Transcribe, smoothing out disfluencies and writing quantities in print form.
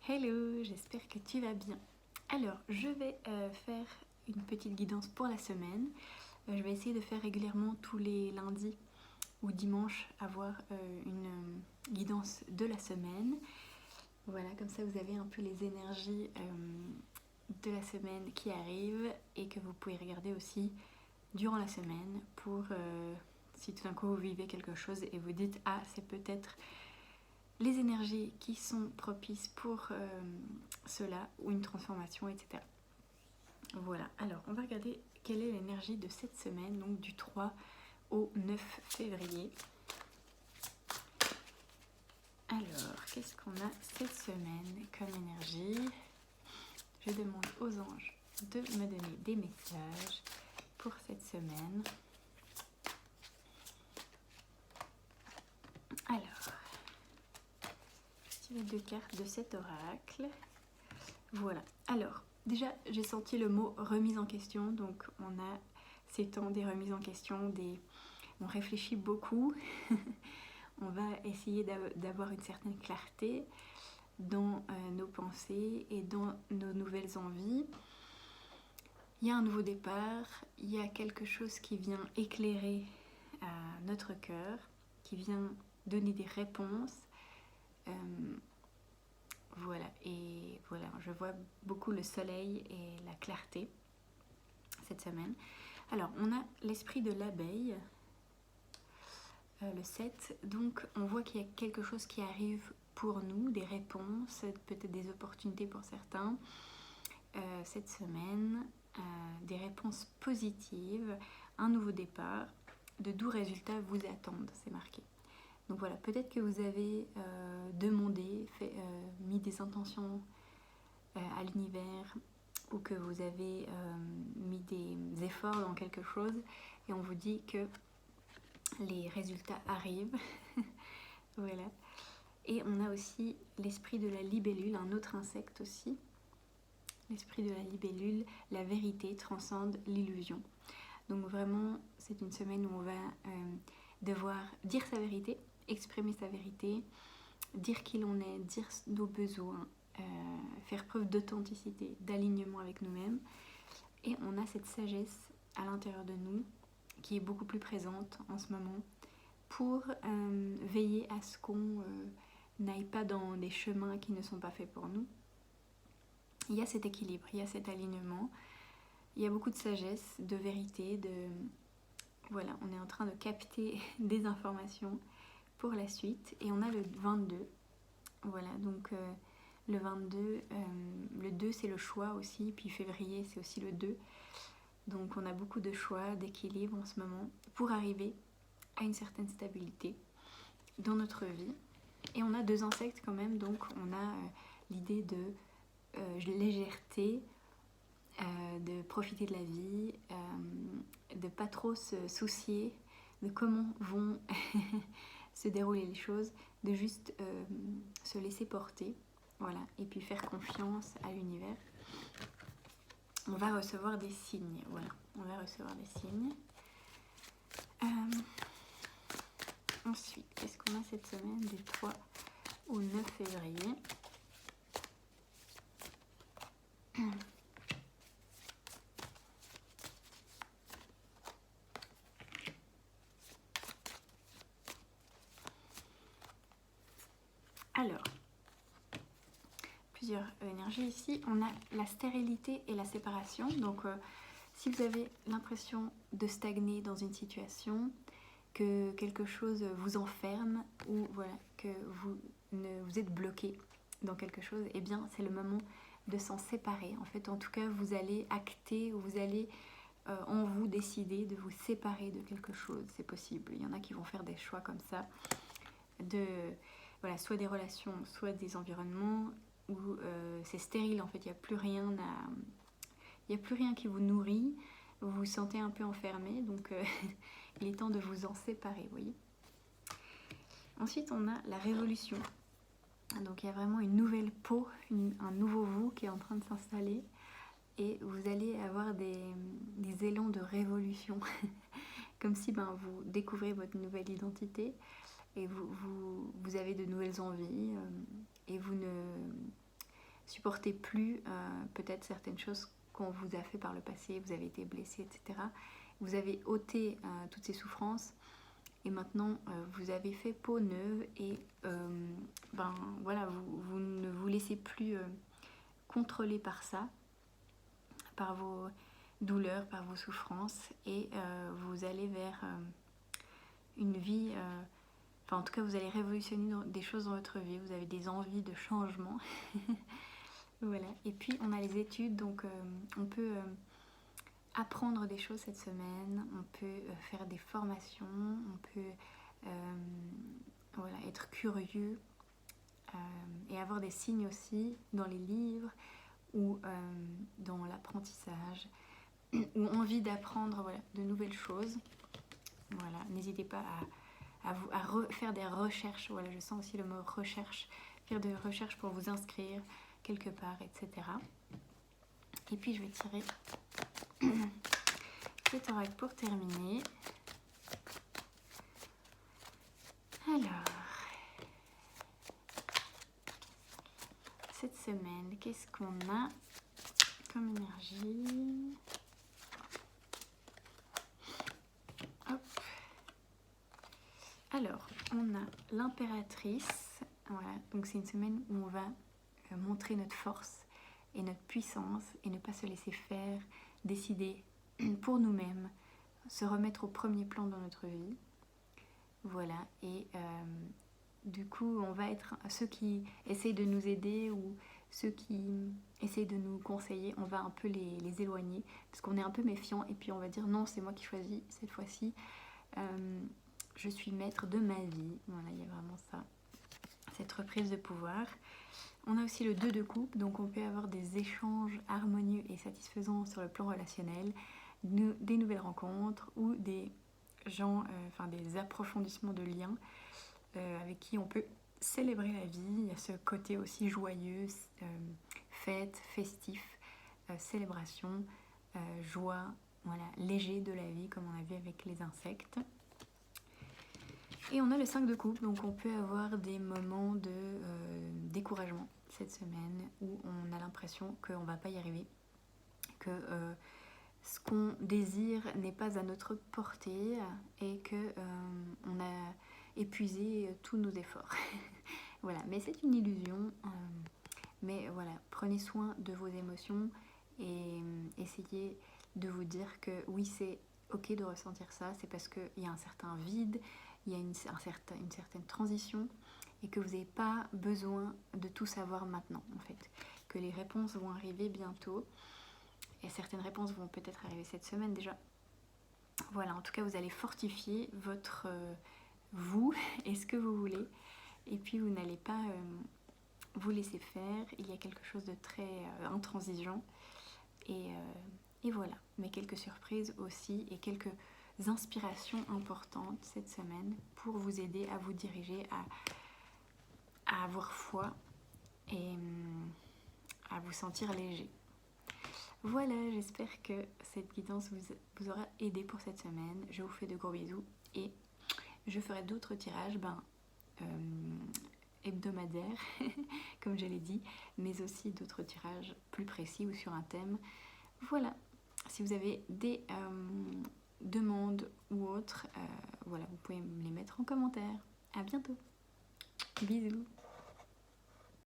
Hello, j'espère que tu vas bien. Alors, je vais faire une petite guidance pour la semaine. Je vais essayer de faire régulièrement tous les lundis ou dimanches avoir une guidance de la semaine. Voilà, comme ça vous avez un peu les énergies de la semaine qui arrivent et que vous pouvez regarder aussi durant la semaine pour si tout d'un coup vous vivez quelque chose et vous dites « Ah, c'est peut-être les énergies qui sont propices pour cela ou une transformation, etc. » Voilà, alors on va regarder quelle est l'énergie de cette semaine, donc du 3 au 9 février. Alors, qu'est-ce qu'on a cette semaine comme énergie? Je demande aux anges de me donner des messages pour cette semaine. Alors, tirez deux cartes de cet oracle. Voilà, alors, déjà j'ai senti le mot remise en question, donc on a ces temps des remises en question, on réfléchit beaucoup, on va essayer d'avoir une certaine clarté dans nos pensées et dans nos nouvelles envies. Il y a un nouveau départ, il y a quelque chose qui vient éclairer notre cœur, qui vient donner des réponses. Voilà, et voilà, je vois beaucoup le soleil et la clarté cette semaine. Alors, on a l'esprit de l'abeille, le 7, donc on voit qu'il y a quelque chose qui arrive pour nous, des réponses, peut-être des opportunités pour certains cette semaine, des réponses positives, un nouveau départ, de doux résultats vous attendent, c'est marqué. Donc voilà, peut-être que vous avez demandé, mis des intentions à l'univers ou que vous avez mis des efforts dans quelque chose et on vous dit que les résultats arrivent. Voilà. Et on a aussi l'esprit de la libellule, un autre insecte aussi. L'esprit de la libellule, la vérité transcende l'illusion. Donc vraiment, c'est une semaine où on va devoir dire sa vérité, exprimer sa vérité, dire qui l'on est, dire nos besoins, faire preuve d'authenticité, d'alignement avec nous-mêmes. Et on a cette sagesse à l'intérieur de nous qui est beaucoup plus présente en ce moment pour veiller à ce qu'on n'aille pas dans des chemins qui ne sont pas faits pour nous. Il y a cet équilibre, il y a cet alignement, il y a beaucoup de sagesse, de vérité, voilà, on est en train de capter des informations pour la suite. Et on a le 22. Voilà, donc le 22, le 2 c'est le choix aussi, puis février c'est aussi le 2. Donc on a beaucoup de choix, d'équilibre en ce moment pour arriver à une certaine stabilité dans notre vie. Et on a deux insectes quand même, donc on a l'idée de légèreté, de profiter de la vie, de pas trop se soucier de comment vont se dérouler les choses, de juste se laisser porter, voilà, et puis faire confiance à l'univers. On va recevoir des signes, voilà, on va recevoir des signes. Ensuite, qu'est-ce qu'on a cette semaine du 3 au 9 février? Alors, plusieurs énergies ici. On a la stérilité et la séparation. Donc, si vous avez l'impression de stagner dans une situation, que quelque chose vous enferme ou voilà, que vous êtes bloqué dans quelque chose, eh bien, c'est le moment de s'en séparer. En fait, en tout cas, vous allez acter ou vous allez en vous décider de vous séparer de quelque chose. C'est possible. Il y en a qui vont faire des choix comme ça voilà, soit des relations, soit des environnements où c'est stérile, en fait, il n'y a plus rien qui vous nourrit, vous vous sentez un peu enfermé, donc il est temps de vous en séparer, vous voyez. Ensuite, on a la révolution. Donc il y a vraiment une nouvelle peau, un nouveau vous qui est en train de s'installer et vous allez avoir des élans de révolution, comme si vous découvrez votre nouvelle identité. Et vous avez de nouvelles envies et vous supportez plus peut-être certaines choses qu'on vous a fait par le passé, vous avez été blessé, etc. Vous avez ôté toutes ces souffrances et maintenant vous avez fait peau neuve et voilà, vous ne vous laissez plus contrôler par ça, par vos douleurs, par vos souffrances et vous allez vers une vie, en tout cas vous allez révolutionner des choses dans votre vie, vous avez des envies de changement. Voilà, et puis on a les études, donc on peut apprendre des choses cette semaine, on peut faire des formations, on peut voilà, être curieux et avoir des signes aussi dans les livres ou dans l'apprentissage ou envie d'apprendre voilà, de nouvelles choses. Voilà, n'hésitez pas à faire des recherches, voilà, je sens aussi le mot recherche, faire des recherches pour vous inscrire quelque part, etc. Et puis je vais tirer cet oracle pour terminer. Alors, cette semaine, qu'est-ce qu'on a comme énergie? Hop. Alors, on a l'impératrice. Voilà, donc c'est une semaine où on va montrer notre force et notre puissance et ne pas se laisser faire, décider pour nous-mêmes, se remettre au premier plan dans notre vie. Voilà, et du coup, on va être ceux qui essayent de nous aider ou ceux qui essayent de nous conseiller, on va un peu les éloigner parce qu'on est un peu méfiant et puis on va dire non, c'est moi qui choisis cette fois-ci. Je suis maître de ma vie. Voilà, il y a vraiment ça, cette reprise de pouvoir. On a aussi le 2 de coupe, donc on peut avoir des échanges harmonieux et satisfaisants sur le plan relationnel, des nouvelles rencontres ou des gens, des approfondissements de liens avec qui on peut célébrer la vie. Il y a ce côté aussi joyeux, fête, festif, célébration, joie, voilà, léger de la vie comme on a vu avec les insectes. Et on a le 5 de coupe, donc on peut avoir des moments de découragement cette semaine où on a l'impression qu'on ne va pas y arriver, que ce qu'on désire n'est pas à notre portée et qu'on a épuisé tous nos efforts. Voilà, mais c'est une illusion. Mais voilà, prenez soin de vos émotions et essayez de vous dire que oui, c'est ok de ressentir ça, c'est parce qu'il y a un certain vide, il y a une certaine transition et que vous n'avez pas besoin de tout savoir maintenant en fait, que les réponses vont arriver bientôt et certaines réponses vont peut-être arriver cette semaine déjà. Voilà, en tout cas vous allez fortifier votre vous et ce que vous voulez et puis vous n'allez pas vous laisser faire, il y a quelque chose de très intransigeant et voilà, mais quelques surprises aussi et quelques inspirations importantes cette semaine pour vous aider à vous diriger, à avoir foi et à vous sentir léger. Voilà, j'espère que cette guidance vous aura aidé pour cette semaine. Je vous fais de gros bisous et je ferai d'autres tirages hebdomadaires, comme je l'ai dit, mais aussi d'autres tirages plus précis ou sur un thème. Voilà, si vous avez des demandes ou autres, voilà, vous pouvez me les mettre en commentaire. À bientôt. Bisous.